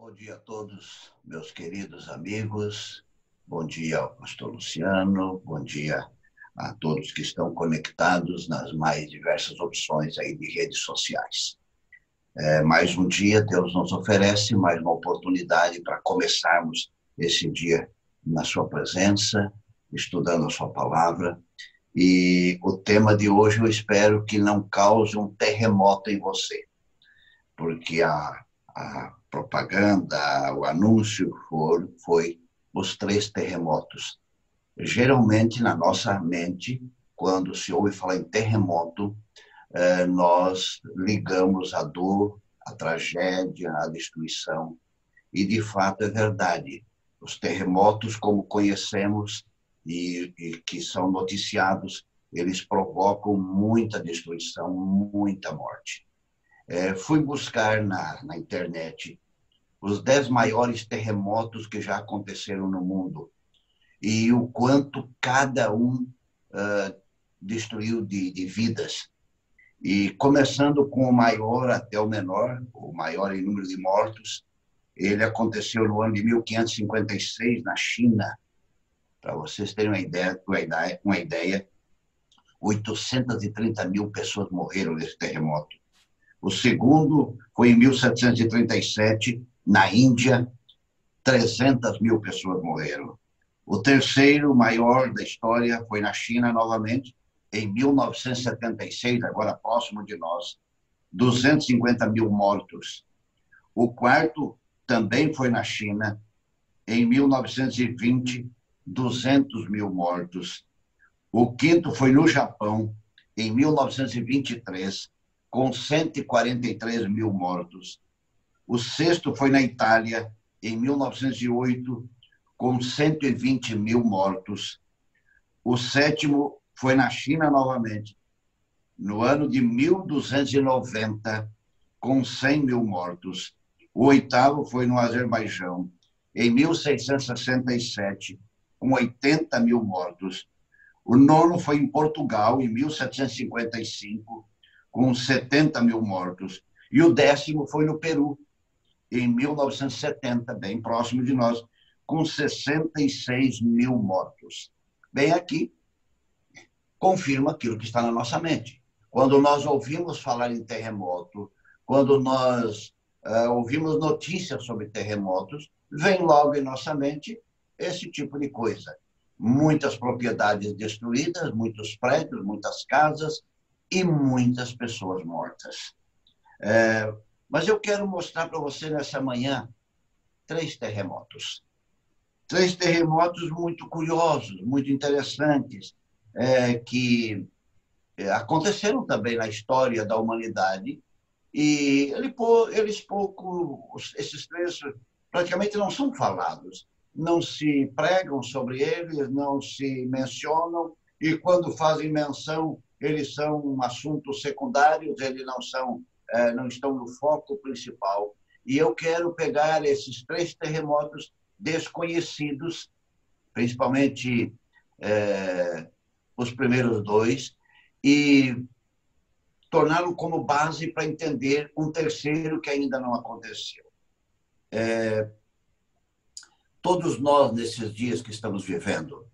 Bom dia a todos, meus queridos amigos. Bom dia ao pastor Luciano. Bom dia a todos que estão conectados nas mais diversas opções aí de redes sociais. Mais um dia, Deus nos oferece mais uma oportunidade para começarmos esse dia na sua presença, estudando a sua palavra. E o tema de hoje eu espero que não cause um terremoto em você, porque a propaganda, o anúncio foi os 3 terremotos. Geralmente, na nossa mente, quando se ouve falar em terremoto, nós ligamos a dor, a tragédia, a destruição. E, de fato, é verdade. Os terremotos, como conhecemos e que são noticiados, eles provocam muita destruição, muita morte. Fui buscar na internet os 10 maiores terremotos que já aconteceram no mundo e o quanto cada um destruiu de vidas. E começando com o maior até o menor, o maior em número de mortos, ele aconteceu no ano de 1556, na China. Para vocês terem uma ideia, 830 mil pessoas morreram nesse terremoto. O segundo foi em 1737, na Índia, 300 mil pessoas morreram. O terceiro maior da história foi na China, novamente, em 1976, agora próximo de nós, 250 mil mortos. O quarto também foi na China, em 1920, 200 mil mortos. O quinto foi no Japão, em 1923, com 143 mil mortos. O sexto foi na Itália, em 1908, com 120 mil mortos. O sétimo foi na China novamente, no ano de 1290, com 100 mil mortos. O oitavo foi no Azerbaijão, em 1667, com 80 mil mortos. O nono foi em Portugal, em 1755, com 70 mil mortos. E o 10º foi no Peru, em 1970, bem próximo de nós, com 66 mil mortos. Bem aqui, confirma aquilo que está na nossa mente. Quando nós ouvimos falar em terremoto, quando nós ouvimos notícias sobre terremotos, vem logo em nossa mente esse tipo de coisa. Muitas propriedades destruídas, muitos prédios, muitas casas, e muitas pessoas mortas. Mas eu quero mostrar para você nessa manhã 3 terremotos. 3 terremotos muito curiosos, muito interessantes, que aconteceram também na história da humanidade. E esses 3 praticamente não são falados, não se pregam sobre eles, não se mencionam, e quando fazem menção, eles são assuntos secundários, eles não estão no foco principal. E eu quero pegar esses 3 terremotos desconhecidos, principalmente os primeiros 2, e torná-lo como base para entender um terceiro que ainda não aconteceu. Todos nós, nesses dias que estamos vivendo,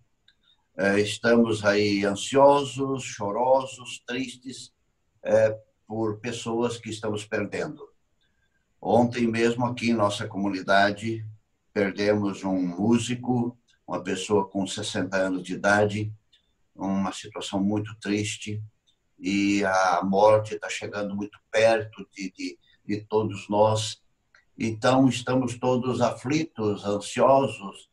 estamos aí ansiosos, chorosos, tristes, por pessoas que estamos perdendo. Ontem mesmo, aqui em nossa comunidade, perdemos um músico, uma pessoa com 60 anos de idade, uma situação muito triste, e a morte está chegando muito perto de todos nós. Então, estamos todos aflitos, ansiosos,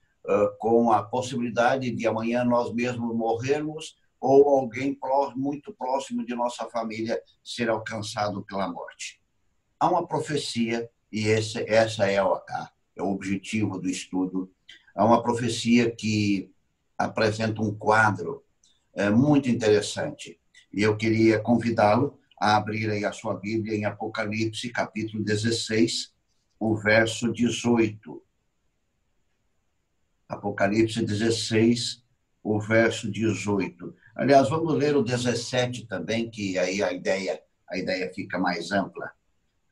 com a possibilidade de amanhã nós mesmos morrermos ou alguém muito próximo de nossa família ser alcançado pela morte. Há uma profecia, e essa é o objetivo do estudo, há uma profecia que apresenta um quadro muito interessante. E eu queria convidá-lo a abrir aí a sua Bíblia em Apocalipse, capítulo 16, o verso 18. Apocalipse 16, o verso 18. Aliás, vamos ler o 17 também, que aí a ideia fica mais ampla.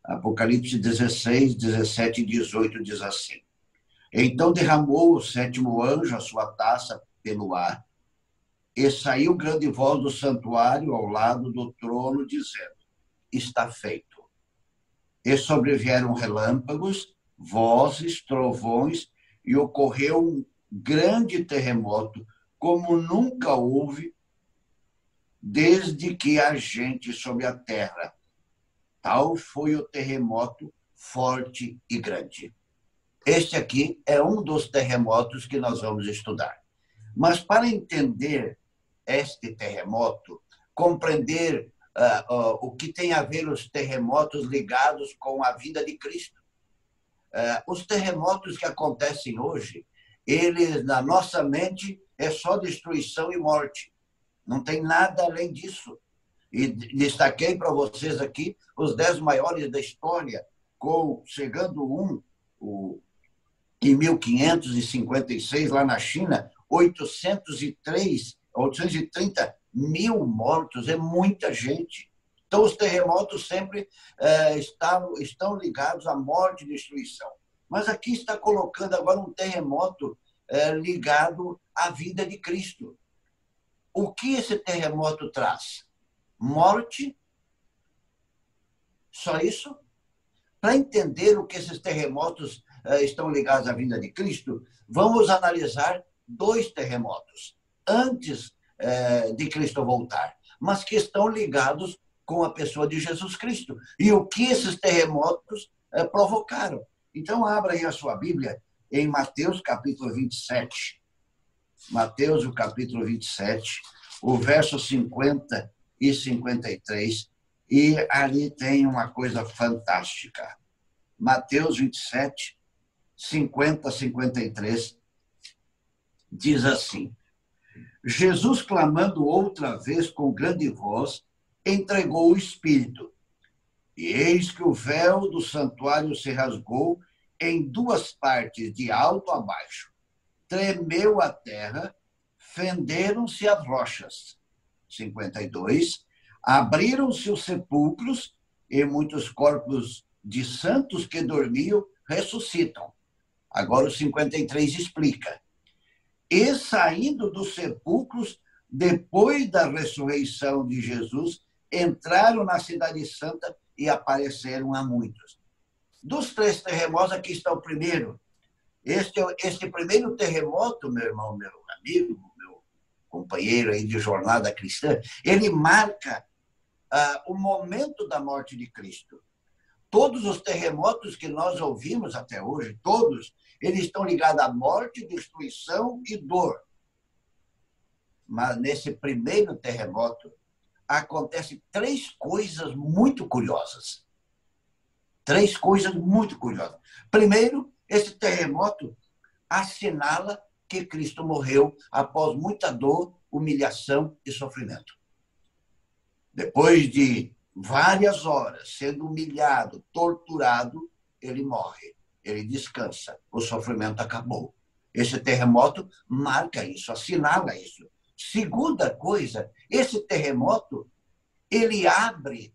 Apocalipse 16, 17 e 18 diz assim: Então derramou o sétimo anjo a sua taça pelo ar, e saiu grande voz do santuário ao lado do trono, dizendo: Está feito. E sobrevieram relâmpagos, vozes, trovões, e ocorreu um grande terremoto, como nunca houve desde que há gente sobre a terra. Tal foi o terremoto forte e grande. Este aqui é um dos terremotos que nós vamos estudar. Mas para entender este terremoto, compreender o que tem a ver os terremotos ligados com a vinda de Cristo. Os terremotos que acontecem hoje, eles, na nossa mente, é só destruição e morte. Não tem nada além disso. E destaquei para vocês aqui os 10 maiores da história, chegando em 1556, lá na China, 830 mil mortos, é muita gente. Então, os terremotos sempre estão ligados à morte e destruição. Mas aqui está colocando agora um terremoto ligado à vida de Cristo. O que esse terremoto traz? Morte? Só isso? Para entender o que esses terremotos estão ligados à vinda de Cristo, vamos analisar 2 terremotos antes de Cristo voltar, mas que estão ligados com a pessoa de Jesus Cristo e o que esses terremotos provocaram. Então, abra aí a sua Bíblia em Mateus, capítulo 27. Mateus, o capítulo 27, o verso 50 e 53, e ali tem uma coisa fantástica. Mateus 27, 50 a 53, diz assim: Jesus, clamando outra vez com grande voz, entregou o Espírito. E eis que o véu do santuário se rasgou em 2 partes, de alto a baixo. Tremeu a terra, fenderam-se as rochas. 52. Abriram-se os sepulcros, e muitos corpos de santos que dormiam ressuscitam. Agora o 53 explica: E saindo dos sepulcros, depois da ressurreição de Jesus, entraram na cidade santa e apareceram a muitos. Dos 3 terremotos, aqui está o primeiro. Este primeiro terremoto, meu irmão, meu amigo, meu companheiro aí de jornada cristã, ele marca o momento da morte de Cristo. Todos os terremotos que nós ouvimos até hoje, todos, eles estão ligados à morte, destruição e dor. Mas nesse primeiro terremoto, acontecem 3 coisas muito curiosas. 3 coisas muito curiosas. Primeiro, esse terremoto assinala que Cristo morreu após muita dor, humilhação e sofrimento. Depois de várias horas sendo humilhado, torturado, ele morre, ele descansa, o sofrimento acabou. Esse terremoto marca isso, assinala isso. Segunda coisa, esse terremoto, ele abre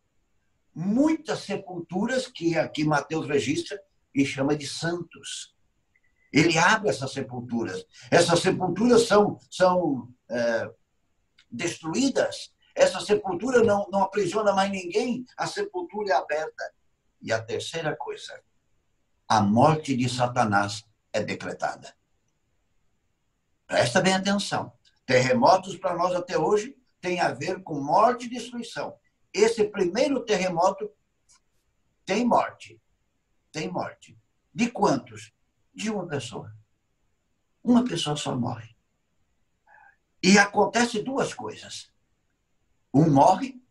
muitas sepulturas que aqui Mateus registra e chama de santos. Ele abre essas sepulturas. Essas sepulturas são destruídas. Essa sepultura não aprisiona mais ninguém. A sepultura é aberta. E a terceira coisa, a morte de Satanás é decretada. Presta bem atenção. Terremotos para nós até hoje tem a ver com morte e destruição. Esse primeiro terremoto tem morte. Tem morte. De quantos? De uma pessoa. Uma pessoa só morre. E acontece 2 coisas. Um morre,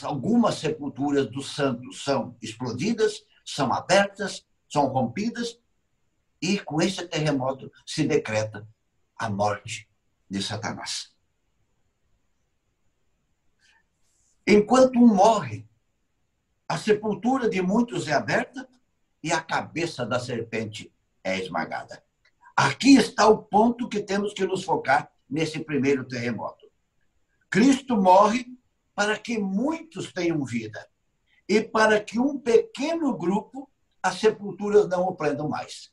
algumas sepulturas dos santos são explodidas, são abertas, são rompidas, e com esse terremoto se decreta a morte de Satanás. Enquanto um morre, a sepultura de muitos é aberta e a cabeça da serpente é esmagada. Aqui está o ponto que temos que nos focar nesse primeiro terremoto. Cristo morre para que muitos tenham vida. e para que um pequeno grupo as sepulturas não o prendam mais.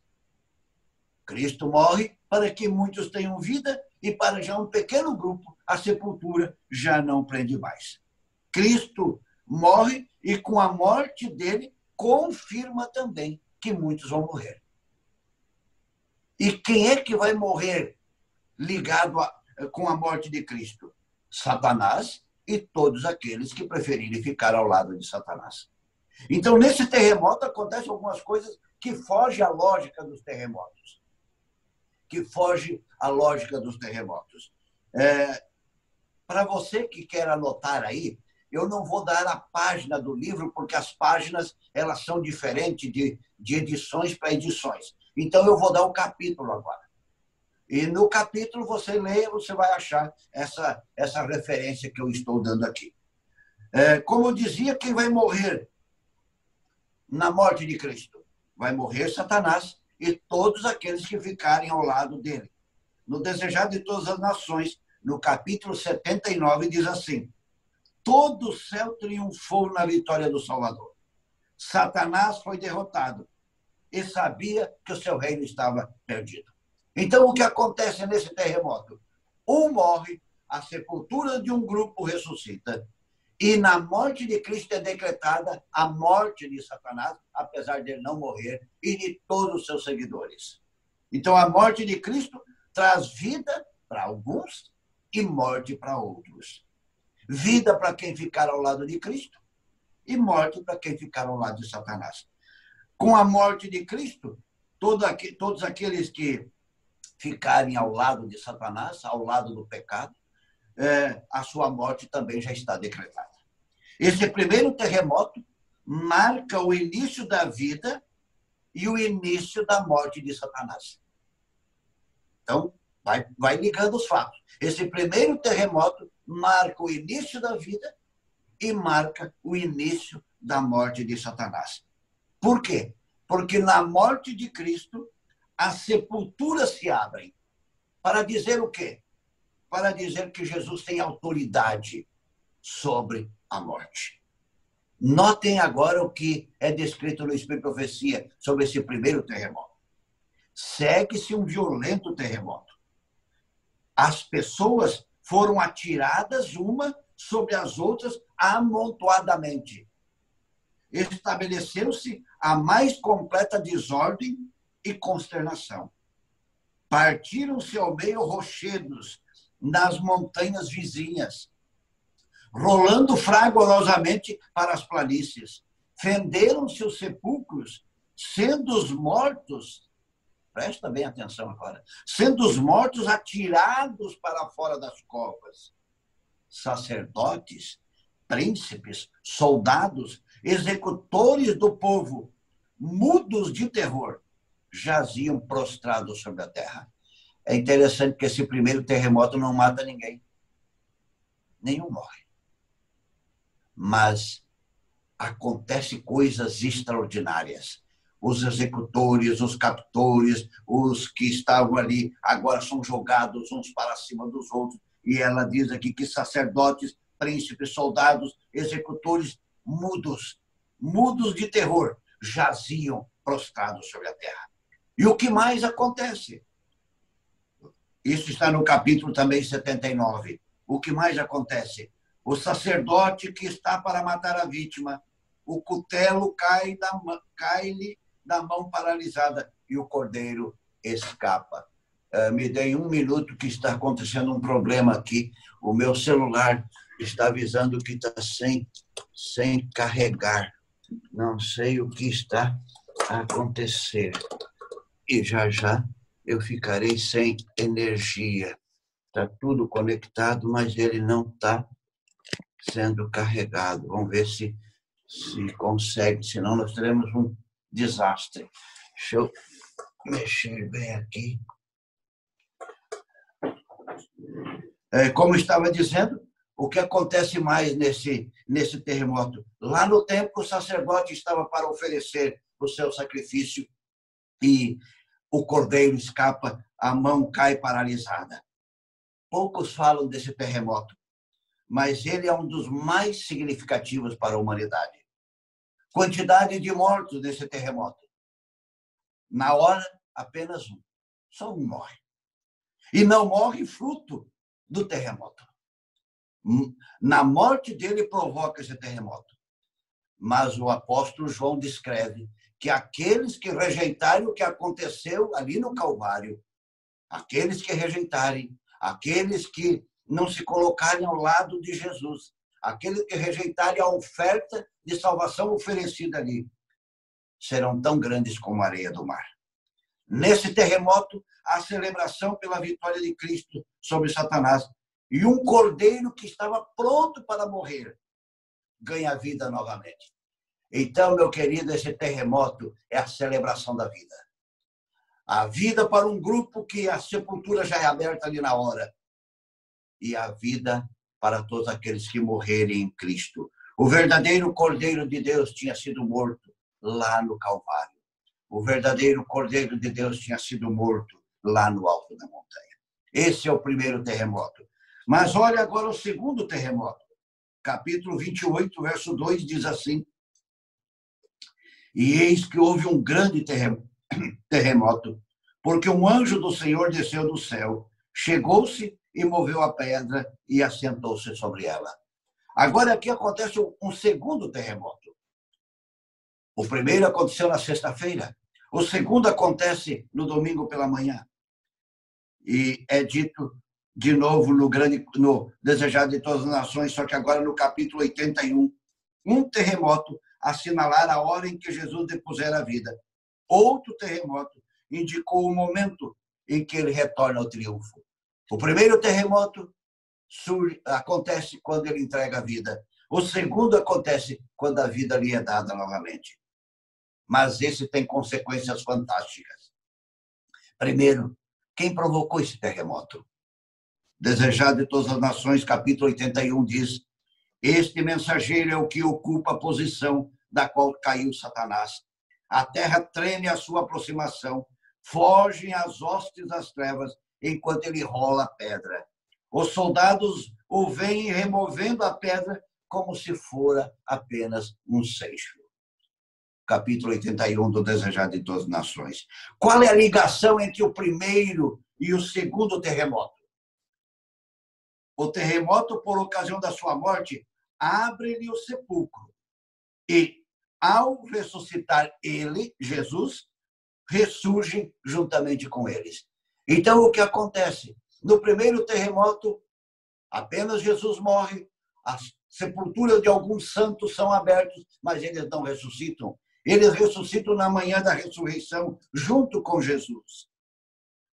Cristo morre para que muitos tenham vida e para já um pequeno grupo a sepultura já não prende mais. Cristo morre e com a morte dele confirma também que muitos vão morrer. E quem é que vai morrer ligado com a morte de Cristo? Satanás e todos aqueles que preferirem ficar ao lado de Satanás. Então, nesse terremoto, acontecem algumas coisas que fogem à lógica dos terremotos. Para você que quer anotar aí, eu não vou dar a página do livro, porque as páginas elas são diferentes de edições para edições. Então, eu vou dar o capítulo agora. E no capítulo, você lê, você vai achar essa referência que eu estou dando aqui. Como eu dizia, quem vai morrer na morte de Cristo? Vai morrer Satanás e todos aqueles que ficarem ao lado dele. No Desejado de Todas as Nações, no capítulo 79, diz assim: todo o céu triunfou na vitória do Salvador. Satanás foi derrotado e sabia que o seu reino estava perdido. Então, o que acontece nesse terremoto? Um morre, a sepultura de um grupo ressuscita, e na morte de Cristo é decretada a morte de Satanás, apesar de ele não morrer, e de todos os seus seguidores. Então, a morte de Cristo traz vida para alguns e morte para outros. Vida para quem ficar ao lado de Cristo e morte para quem ficar ao lado de Satanás. Com a morte de Cristo, todos aqueles que ficarem ao lado de Satanás, ao lado do pecado, a sua morte também já está decretada. Esse primeiro terremoto marca o início da vida e o início da morte de Satanás. Então, vai ligando os fatos. Esse primeiro terremoto marca o início da vida e marca o início da morte de Satanás. Por quê? Porque na morte de Cristo, as sepulturas se abrem. Para dizer o quê? Para dizer que Jesus tem autoridade sobre a morte. Notem agora o que é descrito no Espírito de Profecia sobre esse primeiro terremoto. Segue-se um violento terremoto. As pessoas foram atiradas uma sobre as outras amontoadamente. Estabeleceu-se a mais completa desordem e consternação. Partiram-se ao meio rochedos nas montanhas vizinhas, rolando fragorosamente para as planícies. Fenderam-se os sepulcros, sendo os mortos, presta bem atenção agora, sendo os mortos atirados para fora das covas. Sacerdotes, príncipes, soldados, executores do povo, mudos de terror, jaziam prostrados sobre a terra. É interessante que esse primeiro terremoto não mata ninguém. Nenhum morre. Mas acontecem coisas extraordinárias. Os executores, os captores, os que estavam ali, agora são jogados uns para cima dos outros. E ela diz aqui que sacerdotes, príncipes, soldados, executores, mudos de terror, jaziam prostrados sobre a terra. E o que mais acontece? Isso está no capítulo também 79. O que mais acontece? O sacerdote que está para matar a vítima, o cutelo cai-lhe da mão paralisada e o cordeiro escapa. Me dê um minuto que está acontecendo um problema aqui. O meu celular está avisando que está sem carregar. Não sei o que está a acontecer. E já eu ficarei sem energia. Está tudo conectado, mas ele não está sendo carregado. Vamos ver se consegue, senão nós teremos um desastre. Deixa eu mexer bem aqui. Como estava dizendo, o que acontece mais nesse terremoto? Lá no templo, o sacerdote estava para oferecer o seu sacrifício e o cordeiro escapa, a mão cai paralisada. Poucos falam desse terremoto, mas ele é um dos mais significativos para a humanidade. Quantidade de mortos desse terremoto. Na hora, apenas um. Só um morre. E não morre fruto do terremoto. Na morte dele provoca esse terremoto. Mas o apóstolo João descreve que aqueles que rejeitarem o que aconteceu ali no Calvário, aqueles que rejeitarem, aqueles que não se colocarem ao lado de Jesus, aqueles que rejeitarem a oferta de salvação oferecida ali, serão tão grandes como a areia do mar. Nesse terremoto, a celebração pela vitória de Cristo sobre Satanás e um cordeiro que estava pronto para morrer ganha vida novamente. Então, meu querido, esse terremoto é a celebração da vida. A vida para um grupo que a sepultura já é aberta ali na hora. E a vida para todos aqueles que morrerem em Cristo. O verdadeiro Cordeiro de Deus tinha sido morto lá no Calvário. O verdadeiro Cordeiro de Deus tinha sido morto lá no alto da montanha. Esse é o primeiro terremoto. Mas olha agora o segundo terremoto. Capítulo 28, verso 2 diz assim: E eis que houve um grande terremoto, porque um anjo do Senhor desceu do céu, chegou-se e moveu a pedra e assentou-se sobre ela. Agora aqui acontece um segundo terremoto. O primeiro aconteceu na sexta-feira. O segundo acontece no domingo pela manhã. E é dito de novo no Desejado de Todas as Nações, só que agora no capítulo 81. Um terremoto assinalar a hora em que Jesus depusera a vida. Outro terremoto indicou o momento em que ele retorna ao triunfo. O primeiro terremoto acontece quando ele entrega a vida. O segundo acontece quando a vida lhe é dada novamente. Mas esse tem consequências fantásticas. Primeiro, quem provocou esse terremoto? Desejado de Todas as Nações, capítulo 81, diz: Este mensageiro é o que ocupa a posição da qual caiu Satanás. A terra treme à sua aproximação, fogem as hostes das trevas enquanto ele rola a pedra. Os soldados o veem removendo a pedra como se fora apenas um seixo. Capítulo 81 do Desejado de Todas as Nações. Qual é a ligação entre o primeiro e o segundo terremoto? O terremoto, por ocasião da sua morte, abre-lhe o sepulcro. E, ao ressuscitar ele, Jesus, ressurge juntamente com eles. Então, o que acontece? No primeiro terremoto, apenas Jesus morre, as sepulturas de alguns santos são abertas, mas eles não ressuscitam. Eles ressuscitam na manhã da ressurreição, junto com Jesus.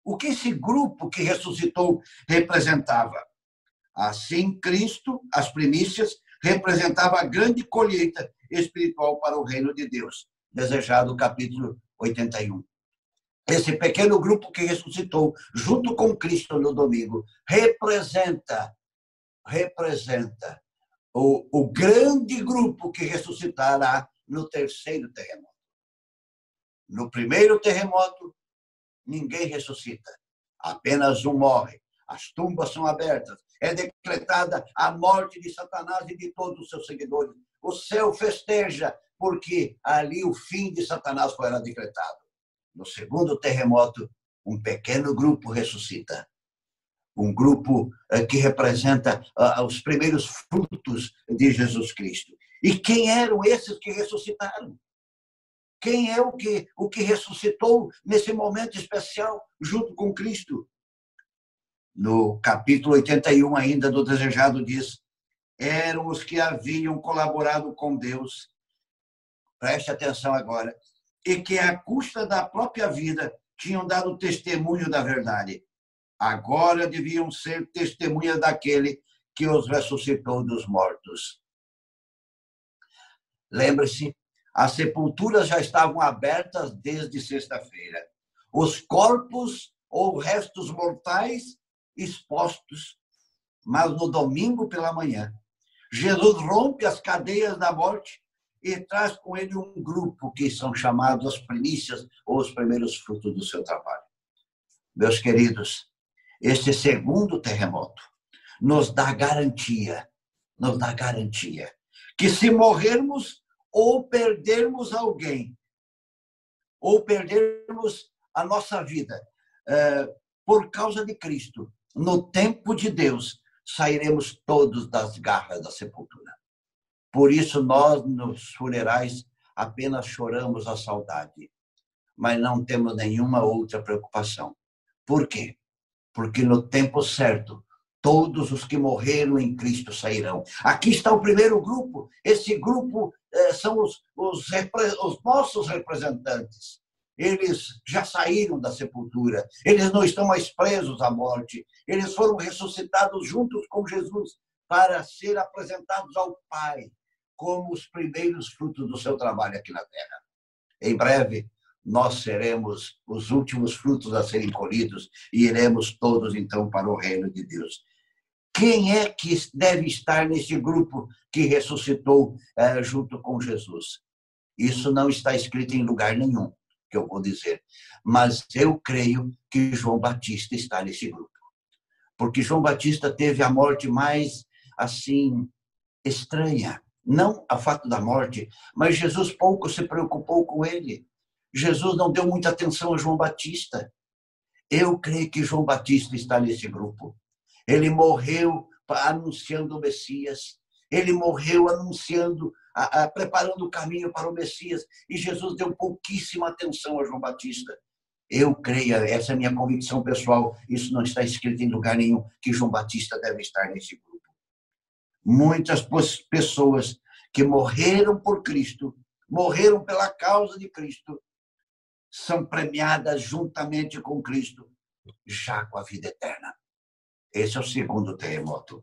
O que esse grupo que ressuscitou representava? Assim, Cristo, as primícias, representava a grande colheita espiritual para o reino de Deus. Desejado, capítulo 81. Esse pequeno grupo que ressuscitou, junto com Cristo no domingo, representa o grande grupo que ressuscitará no terceiro terremoto. No primeiro terremoto, ninguém ressuscita. Apenas um morre. As tumbas são abertas. É decretada a morte de Satanás e de todos os seus seguidores. O céu festeja, porque ali o fim de Satanás foi decretado. No segundo terremoto, um pequeno grupo ressuscita. Um grupo que representa os primeiros frutos de Jesus Cristo. E quem eram esses que ressuscitaram? Quem é o que ressuscitou nesse momento especial junto com Cristo? No capítulo 81 ainda do Desejado diz: eram os que haviam colaborado com Deus, preste atenção agora, e que à custa da própria vida tinham dado testemunho da verdade. Agora deviam ser testemunhas daquele que os ressuscitou dos mortos. Lembre-se, as sepulturas já estavam abertas desde sexta-feira. Os corpos ou restos mortais expostos, mas no domingo pela manhã, Jesus rompe as cadeias da morte e traz com ele um grupo que são chamados as primícias ou os primeiros frutos do seu trabalho. Meus queridos, este segundo terremoto nos dá garantia que se morrermos ou perdermos alguém, ou perdermos a nossa vida por causa de Cristo, no tempo de Deus, sairemos todos das garras da sepultura. Por isso, nós, nos funerais, apenas choramos a saudade, mas não temos nenhuma outra preocupação. Por quê? Porque no tempo certo, todos os que morreram em Cristo sairão. Aqui está o primeiro grupo. Esse grupo são os nossos representantes. Eles já saíram da sepultura. Eles não estão mais presos à morte. Eles foram ressuscitados juntos com Jesus para ser apresentados ao Pai como os primeiros frutos do seu trabalho aqui na Terra. Em breve, nós seremos os últimos frutos a serem colhidos e iremos todos, então, para o reino de Deus. Quem é que deve estar nesse grupo que ressuscitou junto com Jesus? Isso não está escrito em lugar nenhum, que eu vou dizer. Mas eu creio que João Batista está nesse grupo. Porque João Batista teve a morte mais, assim, estranha. Não a fato da morte, mas Jesus pouco se preocupou com ele. Jesus não deu muita atenção a João Batista. Eu creio que João Batista está nesse grupo. Ele morreu anunciando o Messias. Ele morreu anunciando, preparando o caminho para o Messias. E Jesus deu pouquíssima atenção a João Batista. Eu creio, essa é a minha convicção pessoal, isso não está escrito em lugar nenhum, que João Batista deve estar nesse grupo. Muitas pessoas que morreram por Cristo, morreram pela causa de Cristo, são premiadas juntamente com Cristo, já com a vida eterna. Esse é o segundo terremoto.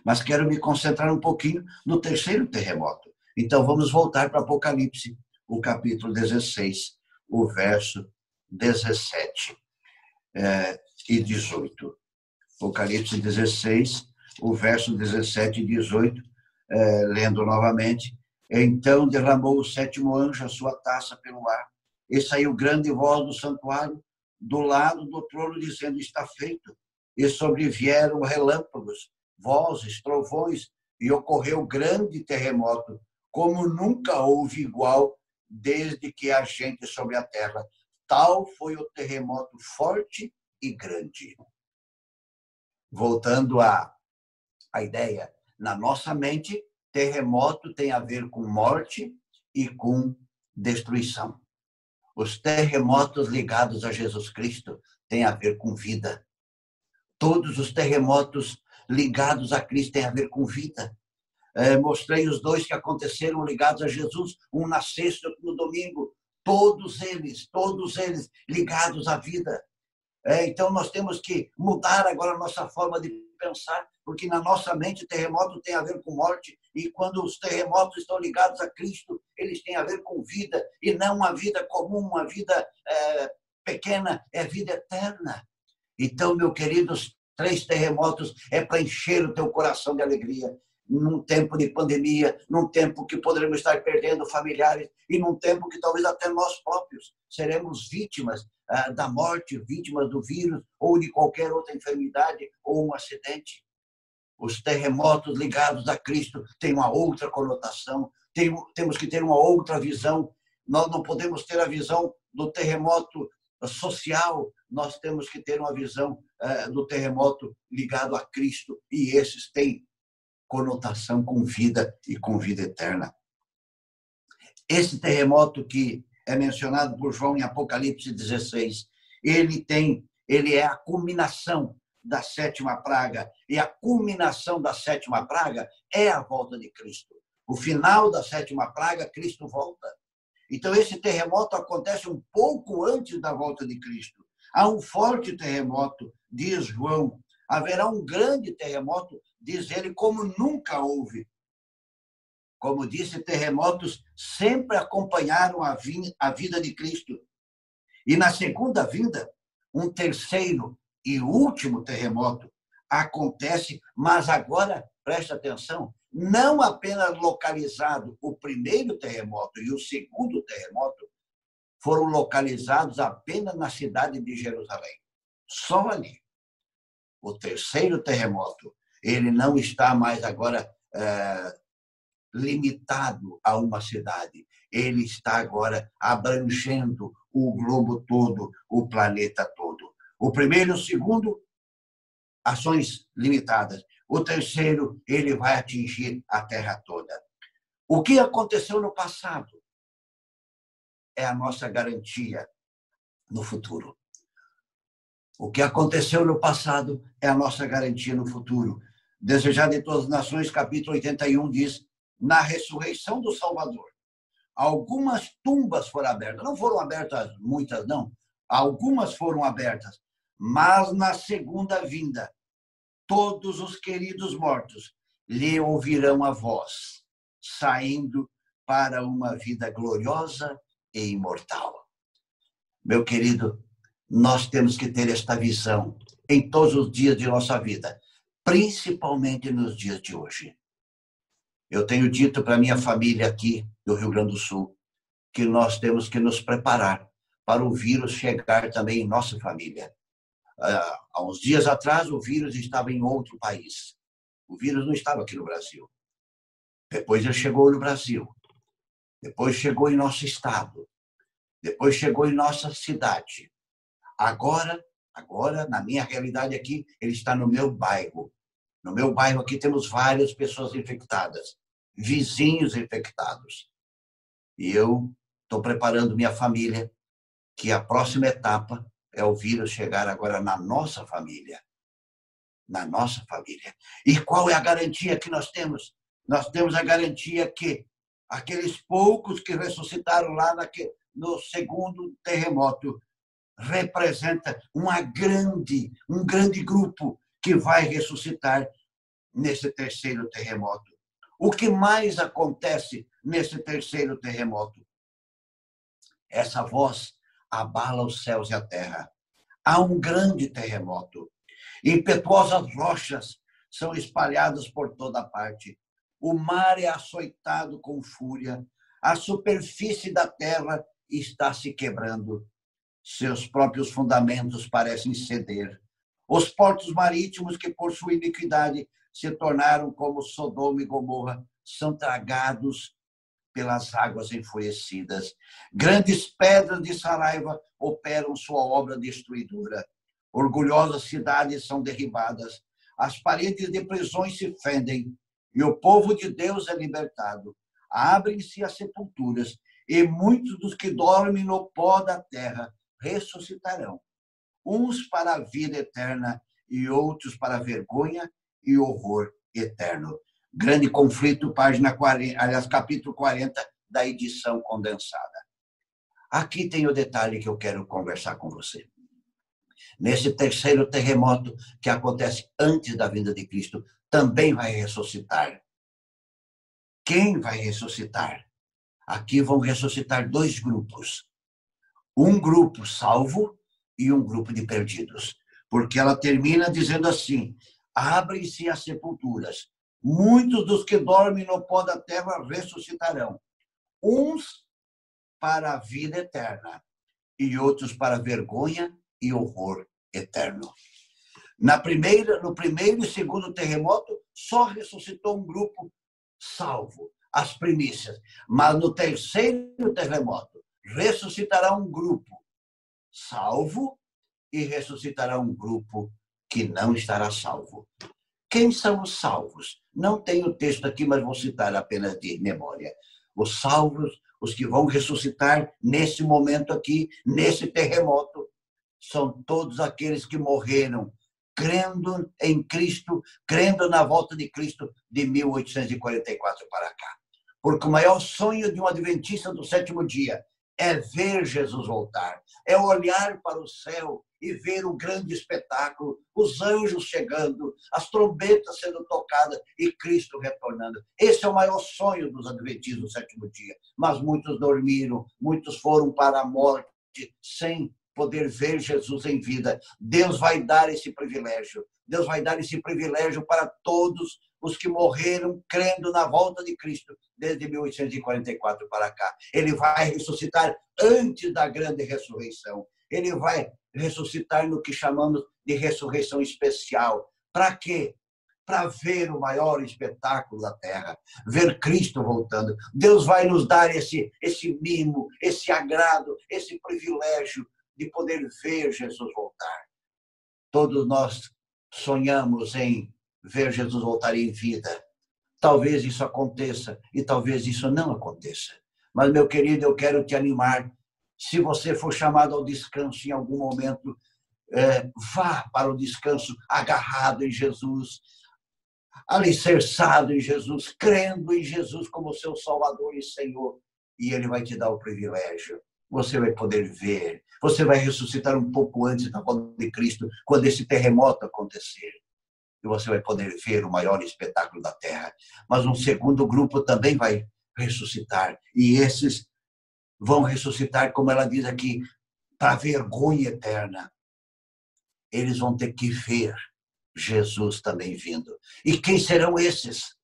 Mas quero me concentrar um pouquinho no terceiro terremoto. Então, vamos voltar para Apocalipse, o capítulo 16, o verso 17 e 18. Apocalipse 16, o verso 17 e 18, lendo novamente. Então derramou o sétimo anjo a sua taça pelo ar, e saiu grande voz do santuário, do lado do trono, dizendo: está feito. E sobrevieram relâmpagos, vozes, trovões, e ocorreu grande terremoto, como nunca houve igual desde que há gente sobre a terra. Tal foi o terremoto forte e grande. Voltando à ideia, na nossa mente, terremoto tem a ver com morte e com destruição. Os terremotos ligados a Jesus Cristo têm a ver com vida. Todos os terremotos ligados a Cristo têm a ver com vida. Mostrei os dois que aconteceram ligados a Jesus, um na sexta e outro no domingo. Todos eles ligados à vida. Então, nós temos que mudar agora a nossa forma de pensar, porque na nossa mente terremoto tem a ver com morte, e quando os terremotos estão ligados a Cristo, eles têm a ver com vida, e não uma vida comum, uma vida pequena, é vida eterna. Então, meu querido, os 3 terremotos é para encher o teu coração de alegria, num tempo de pandemia, num tempo que poderemos estar perdendo familiares, e num tempo que talvez até nós próprios seremos vítimas da morte, vítimas do vírus, ou de qualquer outra enfermidade, ou um acidente. Os terremotos ligados a Cristo têm uma outra conotação, temos que ter uma outra visão. Nós não podemos ter a visão do terremoto social, nós temos que ter uma visão do terremoto ligado a Cristo, e esses têm conotação com vida e com vida eterna. Esse terremoto que é mencionado por João em Apocalipse 16, ele é a culminação da 7ª praga, e a culminação da 7ª praga é a volta de Cristo. O final da 7ª praga, Cristo volta. Então, esse terremoto acontece um pouco antes da volta de Cristo. Há um forte terremoto, diz João. Haverá um grande terremoto, diz ele, como nunca houve. Como disse, terremotos sempre acompanharam a vida de Cristo. E na segunda vinda, um terceiro e último terremoto acontece, mas agora, preste atenção, não apenas localizado o primeiro terremoto e o segundo terremoto, foram localizados apenas na cidade de Jerusalém. Só ali. O terceiro terremoto, ele não está mais agora limitado a uma cidade. Ele está agora abrangendo o globo todo, o planeta todo. O primeiro e o segundo, ações limitadas. O terceiro, ele vai atingir a Terra toda. O que aconteceu no passado é a nossa garantia no futuro. O que aconteceu no passado é a nossa garantia no futuro. Desejado de todas as nações, capítulo 81, diz: na ressurreição do Salvador, algumas tumbas foram abertas. Não foram abertas muitas, não. Algumas foram abertas. Mas na segunda vinda, todos os queridos mortos lhe ouvirão a voz, saindo para uma vida gloriosa e imortal. Meu querido, nós temos que ter esta visão em todos os dias de nossa vida, principalmente nos dias de hoje. Eu tenho dito para minha família aqui do Rio Grande do Sul que nós temos que nos preparar para o vírus chegar também em nossa família. Há uns dias atrás, o vírus estava em outro país. O vírus não estava aqui no Brasil. Depois ele chegou no Brasil. Depois chegou em nosso estado. Depois chegou em nossa cidade. Agora, na minha realidade aqui, ele está no meu bairro. No meu bairro aqui temos várias pessoas infectadas, vizinhos infectados. E eu estou preparando minha família, que a próxima etapa é o vírus chegar agora na nossa família. Na nossa família. E qual é a garantia que nós temos? Nós temos a garantia que aqueles poucos que ressuscitaram lá no segundo terremoto representa um grande grupo que vai ressuscitar nesse terceiro terremoto. O que mais acontece nesse terceiro terremoto? Essa voz abala os céus e a terra. Há um grande terremoto. Impetuosas rochas são espalhadas por toda parte. O mar é açoitado com fúria. A superfície da terra está se quebrando. Seus próprios fundamentos parecem ceder. Os portos marítimos que, por sua iniquidade, se tornaram como Sodoma e Gomorra, são tragados pelas águas enfurecidas. Grandes pedras de Saraiva operam sua obra destruidora. Orgulhosas cidades são derribadas. As paredes de prisões se fendem e o povo de Deus é libertado. Abrem-se as sepulturas e muitos dos que dormem no pó da terra ressuscitarão. Uns para a vida eterna e outros para a vergonha e horror eterno. Grande Conflito, página 40, aliás, capítulo 40 da edição condensada. Aqui tem o detalhe que eu quero conversar com você. Nesse terceiro terremoto, que acontece antes da vinda de Cristo, também vai ressuscitar. Quem vai ressuscitar? Aqui vão ressuscitar dois grupos. Um grupo salvo e um grupo de perdidos. Porque ela termina dizendo assim: abrem-se as sepulturas. Muitos dos que dormem no pó da terra ressuscitarão. Uns para a vida eterna e outros para a vergonha e horror eterno. No primeiro e segundo terremoto, só ressuscitou um grupo salvo, as primícias. Mas no terceiro terremoto, ressuscitará um grupo salvo e ressuscitará um grupo que não estará salvo. Quem são os salvos? Não tenho o texto aqui, mas vou citar apenas de memória. Os salvos, os que vão ressuscitar nesse momento aqui, nesse terremoto, são todos aqueles que morreram crendo em Cristo, crendo na volta de Cristo de 1844 para cá. Porque o maior sonho de um adventista do sétimo dia é ver Jesus voltar, é olhar para o céu e ver o grande espetáculo, os anjos chegando, as trombetas sendo tocadas e Cristo retornando. Esse é o maior sonho dos adventistas do sétimo dia. Mas muitos dormiram, muitos foram para a morte sem poder ver Jesus em vida. Deus vai dar esse privilégio. Deus vai dar esse privilégio para todos os que morreram crendo na volta de Cristo desde 1844 para cá. Ele vai ressuscitar antes da grande ressurreição. Ele vai ressuscitar no que chamamos de ressurreição especial. Para quê? para ver o maior espetáculo da terra, ver Cristo voltando. Deus vai nos dar esse mimo, esse agrado, esse privilégio de poder ver Jesus voltar. Todos nós sonhamos em ver Jesus voltar em vida. Talvez isso aconteça e talvez isso não aconteça. Mas, meu querido, eu quero te animar. Se você for chamado ao descanso em algum momento, vá para o descanso agarrado em Jesus, alicerçado em Jesus, crendo em Jesus como seu Salvador e Senhor. E Ele vai te dar o privilégio. Você vai poder ver. Você vai ressuscitar um pouco antes da volta de Cristo, quando esse terremoto acontecer. E você vai poder ver o maior espetáculo da terra. Mas um segundo grupo também vai ressuscitar. E esses vão ressuscitar, como ela diz aqui, para vergonha eterna. Eles vão ter que ver Jesus também vindo. E quem serão esses?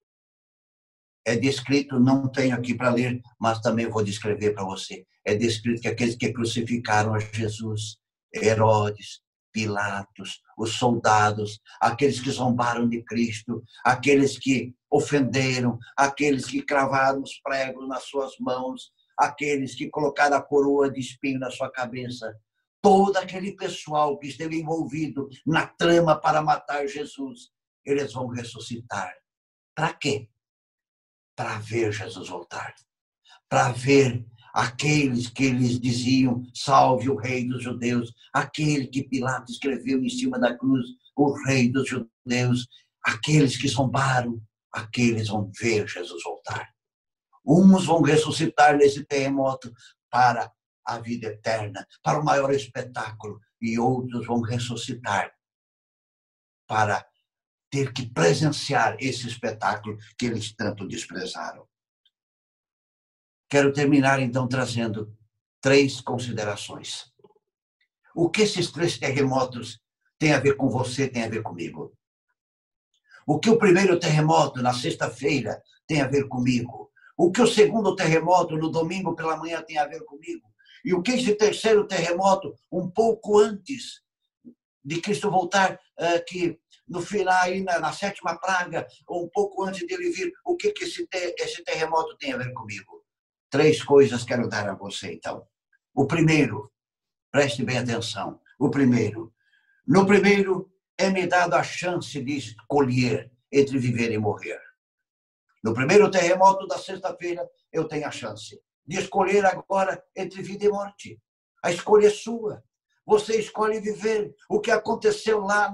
É descrito, não tenho aqui para ler, mas também vou descrever para você. É descrito que aqueles que crucificaram a Jesus, Herodes, Pilatos, os soldados, aqueles que zombaram de Cristo, aqueles que ofenderam, aqueles que cravaram os pregos nas suas mãos, aqueles que colocaram a coroa de espinho na sua cabeça, todo aquele pessoal que esteve envolvido na trama para matar Jesus, eles vão ressuscitar. Para quê? Para ver Jesus voltar. Para ver aqueles que eles diziam, salve o rei dos judeus, aquele que Pilatos escreveu em cima da cruz, o rei dos judeus, aqueles que zombaram, aqueles vão ver Jesus voltar. Uns vão ressuscitar nesse terremoto para a vida eterna, para o maior espetáculo, e outros vão ressuscitar para ter que presenciar esse espetáculo que eles tanto desprezaram. Quero terminar, então, trazendo 3 considerações. O que esses 3 terremotos têm a ver com você, têm a ver comigo? O que o primeiro terremoto, na sexta-feira, tem a ver comigo? O que o segundo terremoto, no domingo pela manhã, tem a ver comigo? E o que esse terceiro terremoto, um pouco antes de Cristo voltar, que no final, aí na 7ª praga, ou um pouco antes dele vir, o que esse terremoto tem a ver comigo? 3 coisas quero dar a você, então. O primeiro, preste bem atenção, no primeiro é me dado a chance de escolher entre viver e morrer. No primeiro terremoto da sexta-feira, eu tenho a chance de escolher agora entre vida e morte. A escolha é sua. Você escolhe viver. O que aconteceu lá,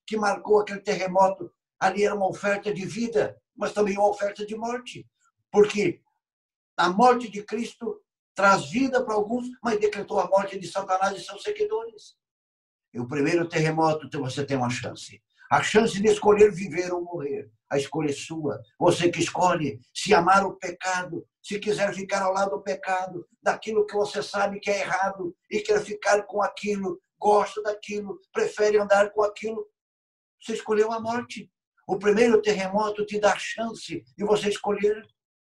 que marcou aquele terremoto, ali era uma oferta de vida, mas também uma oferta de morte. Porque a morte de Cristo traz vida para alguns, mas decretou a morte de Satanás e seus seguidores. E o primeiro terremoto, você tem uma chance. A chance de escolher viver ou morrer. A escolha é sua. Você que escolhe se amar o pecado, se quiser ficar ao lado do pecado, daquilo que você sabe que é errado e quer ficar com aquilo, gosta daquilo, prefere andar com aquilo. Você escolheu a morte. O primeiro terremoto te dá a chance de você escolher.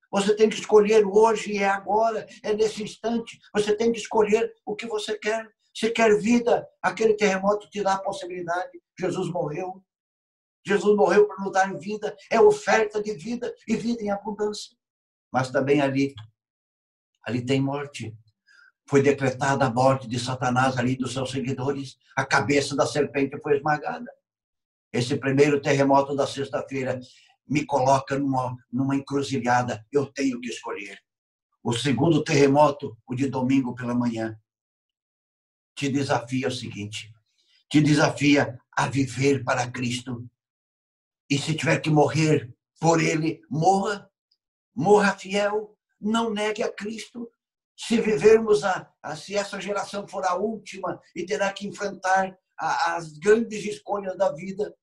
Você tem que escolher hoje, é agora, é nesse instante. Você tem que escolher o que você quer. Se quer vida, aquele terremoto te dá a possibilidade. Jesus morreu. Jesus morreu para nos dar vida. É oferta de vida e vida em abundância. Mas também ali tem morte. Foi decretada a morte de Satanás ali dos seus seguidores. A cabeça da serpente foi esmagada. Esse primeiro terremoto da sexta-feira me coloca numa encruzilhada. Eu tenho que escolher. O segundo terremoto, o de domingo pela manhã, te desafia o seguinte: te desafia a viver para Cristo. E se tiver que morrer por Ele, morra. Morra fiel. Não negue a Cristo. Se vivermos, se essa geração for a última e terá que enfrentar as grandes escolhas da vida,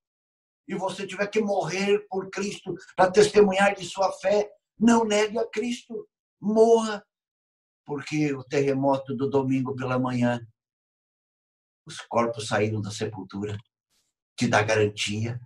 e você tiver que morrer por Cristo para testemunhar de sua fé, não negue a Cristo. Morra. Porque o terremoto do domingo pela manhã, os corpos saíram da sepultura, te dá garantia.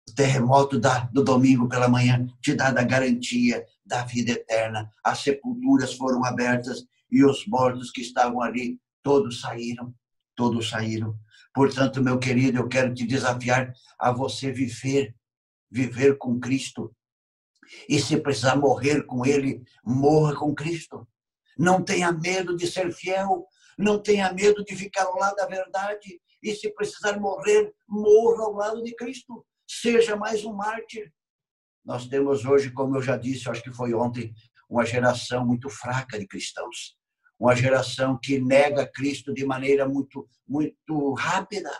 O terremoto do domingo pela manhã te dá a garantia da vida eterna. As sepulturas foram abertas e os mortos que estavam ali, todos saíram. todos saíram. Portanto, meu querido, eu quero te desafiar a você viver com Cristo. E se precisar morrer com Ele, morra com Cristo. Não tenha medo de ser fiel, não tenha medo de ficar ao lado da verdade. E se precisar morrer, morra ao lado de Cristo. Seja mais um mártir. Nós temos hoje, como eu já disse, acho que foi ontem, uma geração muito fraca de cristãos. Uma geração que nega Cristo de maneira muito, muito rápida.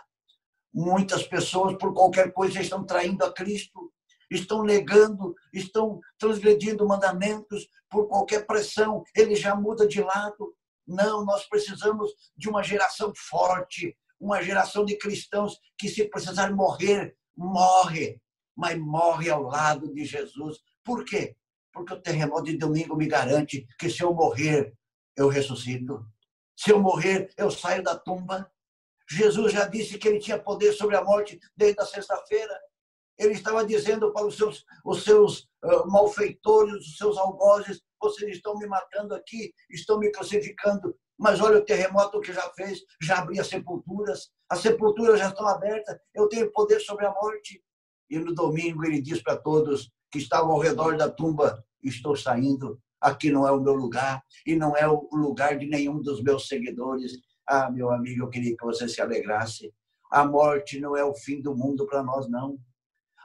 Muitas pessoas, por qualquer coisa, estão traindo a Cristo, estão negando, estão transgredindo mandamentos, por qualquer pressão, ele já muda de lado. Não, nós precisamos de uma geração forte, uma geração de cristãos que, se precisar morrer, morre, mas morre ao lado de Jesus. Por quê? Porque o terremoto de domingo me garante que, se eu morrer, eu ressuscito. Se eu morrer, eu saio da tumba. Jesus já disse que ele tinha poder sobre a morte desde a sexta-feira. Ele estava dizendo para os seus malfeitores, os seus algozes: vocês estão me matando aqui, estão me crucificando. Mas olha o terremoto que já fez, já abriu as sepulturas já estão abertas, eu tenho poder sobre a morte. E no domingo ele diz para todos que estavam ao redor da tumba: estou saindo, aqui não é o meu lugar, e não é o lugar de nenhum dos meus seguidores. Ah, meu amigo, eu queria que você se alegrasse. A morte não é o fim do mundo para nós, não.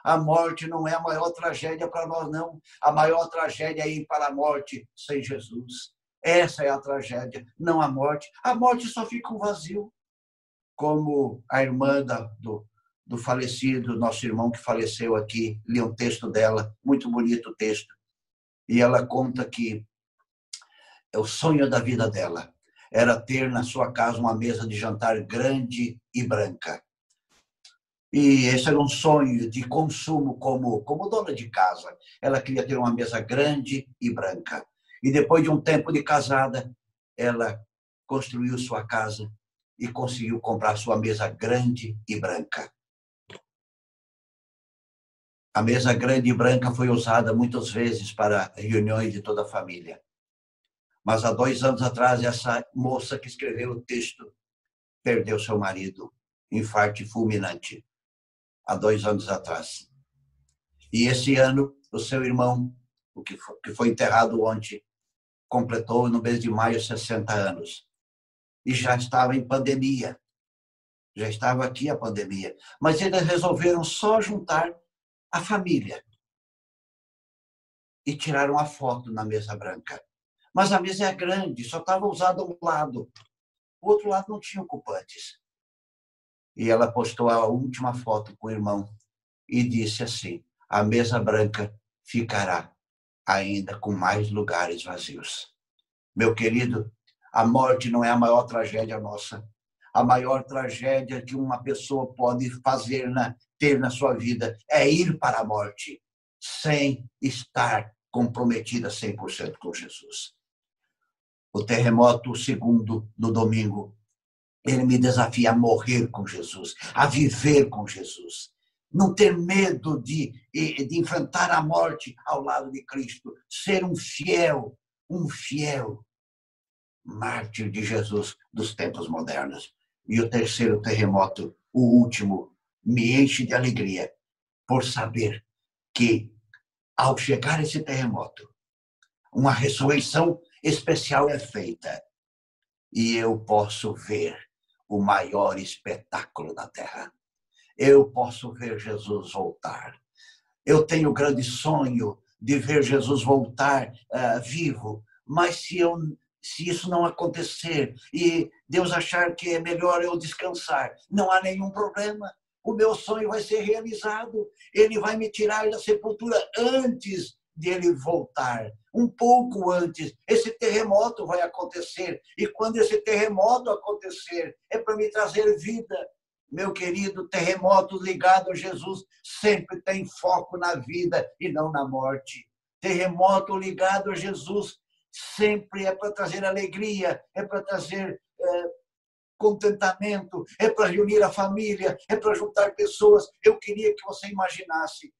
A morte não é a maior tragédia para nós, não. A maior tragédia é ir para a morte sem Jesus. Essa é a tragédia, não a morte. A morte só fica um vazio. Como a irmã do falecido, nosso irmão que faleceu aqui, li um texto dela, muito bonito o texto. E ela conta que o sonho da vida dela era ter na sua casa uma mesa de jantar grande e branca. E esse era um sonho de consumo como dona de casa. Ela queria ter uma mesa grande e branca. E depois de um tempo de casada, ela construiu sua casa e conseguiu comprar sua mesa grande e branca. A mesa grande e branca foi usada muitas vezes para reuniões de toda a família. Mas há 2 anos atrás, essa moça que escreveu o texto perdeu seu marido, infarto fulminante, há 2 anos atrás. E esse ano, o seu irmão, que foi enterrado ontem, completou no mês de maio 60 anos. E já estava em pandemia. Já estava aqui a pandemia. Mas eles resolveram só juntar a família e tiraram a foto na mesa branca. Mas a mesa é grande, só estava usada um lado. O outro lado não tinha ocupantes. E ela postou a última foto com o irmão e disse assim: a mesa branca ficará ainda com mais lugares vazios. Meu querido, a morte não é a maior tragédia nossa. A maior tragédia que uma pessoa pode ter na sua vida é ir para a morte sem estar comprometida 100% com Jesus. O terremoto segundo, no domingo, ele me desafia a morrer com Jesus, a viver com Jesus. Não ter medo de enfrentar a morte ao lado de Cristo. Ser um fiel mártir de Jesus dos tempos modernos. E o terceiro terremoto, o último, me enche de alegria por saber que, ao chegar esse terremoto, uma ressurreição especial é feita e eu posso ver o maior espetáculo da terra. Eu posso ver Jesus voltar. Eu tenho o grande sonho de ver Jesus voltar vivo, mas se isso não acontecer e Deus achar que é melhor eu descansar, não há nenhum problema. O meu sonho vai ser realizado. Ele vai me tirar da sepultura antes de ele voltar, um pouco antes. Esse terremoto vai acontecer. E quando esse terremoto acontecer, é para me trazer vida. Meu querido, terremoto ligado a Jesus sempre tem foco na vida e não na morte. Terremoto ligado a Jesus sempre é para trazer alegria, é para trazer contentamento, é para reunir a família, é para juntar pessoas. Eu queria que você imaginasse,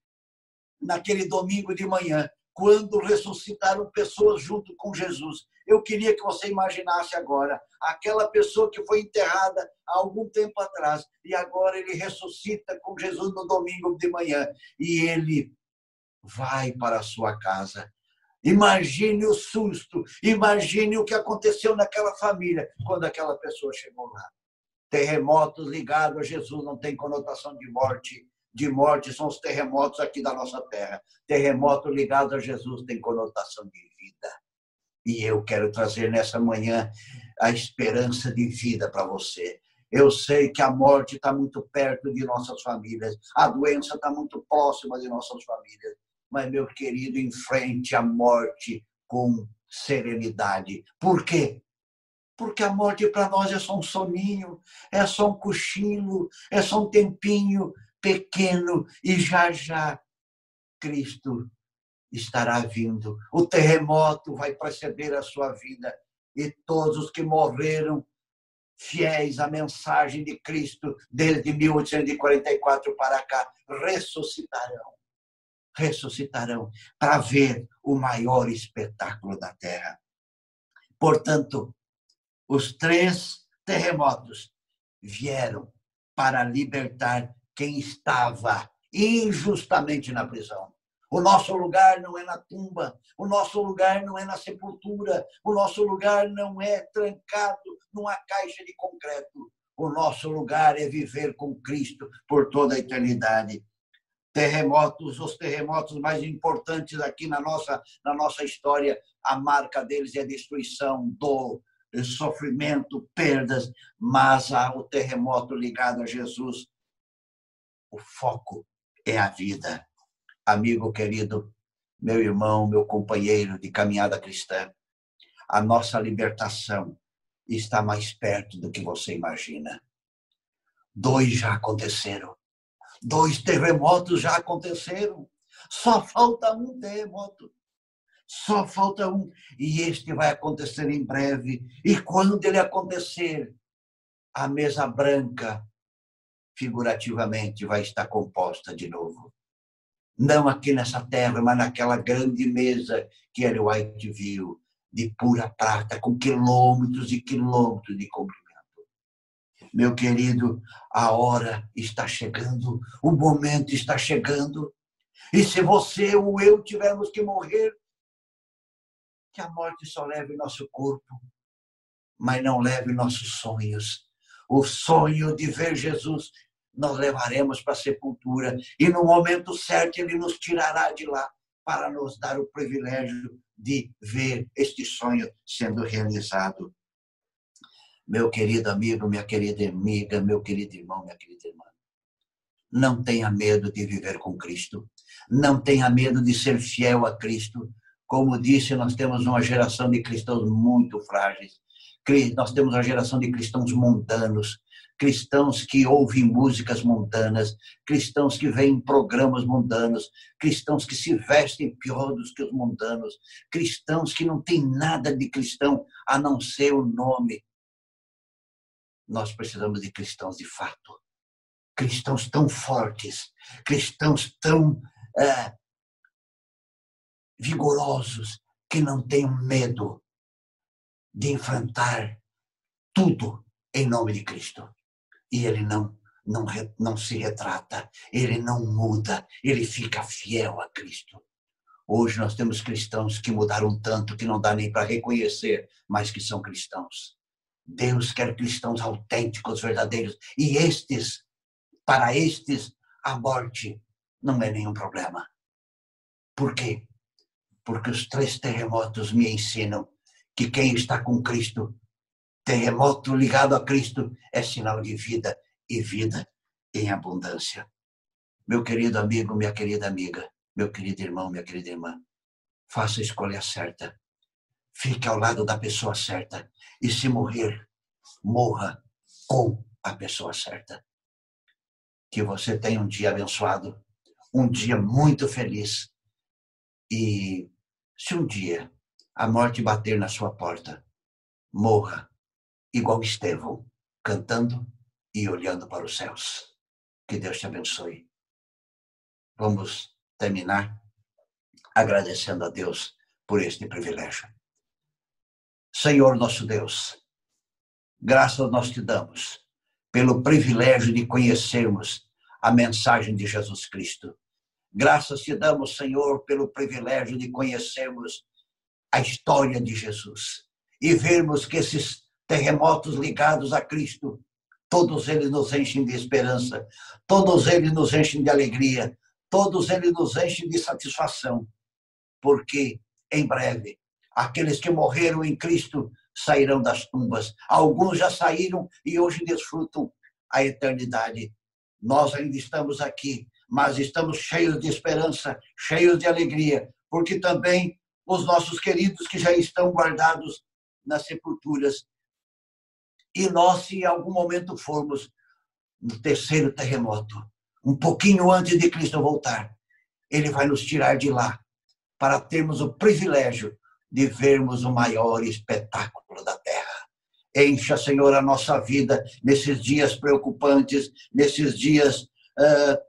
naquele domingo de manhã, quando ressuscitaram pessoas junto com Jesus. Eu queria que você imaginasse agora aquela pessoa que foi enterrada há algum tempo atrás e agora ele ressuscita com Jesus no domingo de manhã e ele vai para a sua casa. Imagine o susto, imagine o que aconteceu naquela família quando aquela pessoa chegou lá. Terremotos ligados a Jesus não tem conotação de morte. De morte são os terremotos aqui da nossa terra. Terremoto ligado a Jesus tem conotação de vida. E eu quero trazer nessa manhã a esperança de vida para você. Eu sei que a morte está muito perto de nossas famílias, a doença está muito próxima de nossas famílias. Mas, meu querido, enfrente a morte com serenidade. Por quê? Porque a morte para nós é só um soninho, é só um cochilo, é só um tempinho pequeno e já já Cristo estará vindo. O terremoto vai preceder a sua vida e todos os que morreram fiéis à mensagem de Cristo desde 1844 para cá ressuscitarão para ver o maior espetáculo da terra. Portanto, os 3 terremotos vieram para libertar quem estava injustamente na prisão. O nosso lugar não é na tumba, o nosso lugar não é na sepultura, o nosso lugar não é trancado numa caixa de concreto. O nosso lugar é viver com Cristo por toda a eternidade. Os terremotos mais importantes aqui na nossa história, a marca deles é destruição, dor, sofrimento, perdas, mas o terremoto ligado a Jesus, o foco é a vida. Amigo querido, meu irmão, meu companheiro de caminhada cristã, a nossa libertação está mais perto do que você imagina. 2 já aconteceram. 2 terremotos já aconteceram. Só falta um terremoto. Só falta um. E este vai acontecer em breve. E quando ele acontecer, a mesa branca, figurativamente, vai estar composta de novo. Não aqui nessa terra, mas naquela grande mesa que Ellen White viu, de pura prata, com quilômetros e quilômetros de comprimento. Meu querido, a hora está chegando, o momento está chegando. E se você ou eu tivermos que morrer, que a morte só leve nosso corpo, mas não leve nossos sonhos. O sonho de ver Jesus nós levaremos para a sepultura e no momento certo ele nos tirará de lá para nos dar o privilégio de ver este sonho sendo realizado. Meu querido amigo, minha querida amiga, meu querido irmão, minha querida irmã, não tenha medo de viver com Cristo. Não tenha medo de ser fiel a Cristo. Como disse, nós temos uma geração de cristãos muito frágeis. Nós temos uma geração de cristãos mundanos, cristãos que ouvem músicas mundanas, cristãos que veem programas mundanos, cristãos que se vestem pior do que os mundanos, cristãos que não têm nada de cristão a não ser o nome. Nós precisamos de cristãos de fato, cristãos tão fortes, cristãos tão vigorosos, que não tenham medo de enfrentar tudo em nome de Cristo. E ele não se retrata, ele não muda, ele fica fiel a Cristo. Hoje nós temos cristãos que mudaram tanto que não dá nem para reconhecer, mas que são cristãos. Deus quer cristãos autênticos, verdadeiros. E para estes, a morte não é nenhum problema. Por quê? Porque os 3 terremotos me ensinam que quem está com Cristo, terremoto ligado a Cristo, é sinal de vida e vida em abundância. Meu querido amigo, minha querida amiga, meu querido irmão, minha querida irmã, faça a escolha certa. Fique ao lado da pessoa certa. E se morrer, morra com a pessoa certa. Que você tenha um dia abençoado, um dia muito feliz. E se um dia a morte bater na sua porta, morra igual Estevão, cantando e olhando para os céus. Que Deus te abençoe. Vamos terminar agradecendo a Deus por este privilégio. Senhor nosso Deus, graças nós te damos pelo privilégio de conhecermos a mensagem de Jesus Cristo. Graças te damos, Senhor, pelo privilégio de conhecermos a história de Jesus e vermos que esses terremotos ligados a Cristo, todos eles nos enchem de esperança, todos eles nos enchem de alegria, todos eles nos enchem de satisfação, porque em breve aqueles que morreram em Cristo sairão das tumbas. Alguns já saíram e hoje desfrutam a eternidade. Nós ainda estamos aqui, mas estamos cheios de esperança, cheios de alegria, porque também os nossos queridos que já estão guardados nas sepulturas. E nós, se em algum momento formos no terceiro terremoto, um pouquinho antes de Cristo voltar, ele vai nos tirar de lá para termos o privilégio de vermos o maior espetáculo da terra. Encha, Senhor, a nossa vida nesses dias preocupantes, nesses dias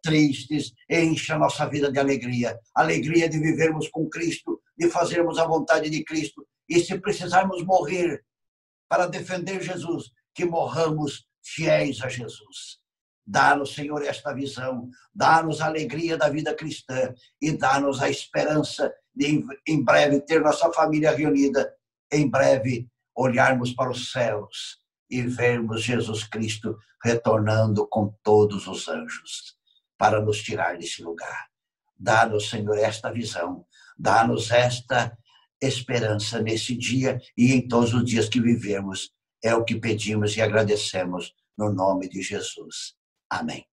tristes. Encha a nossa vida de alegria. Alegria de vivermos com Cristo, de fazermos a vontade de Cristo. E se precisarmos morrer para defender Jesus, que morramos fiéis a Jesus. Dá-nos, Senhor, esta visão. Dá-nos a alegria da vida cristã e dá-nos a esperança de, em breve, ter nossa família reunida. Em breve, olharmos para os céus e vermos Jesus Cristo retornando com todos os anjos para nos tirar desse lugar. Dá-nos, Senhor, esta visão. Dá-nos esta esperança nesse dia e em todos os dias que vivemos. É o que pedimos e agradecemos no nome de Jesus. Amém.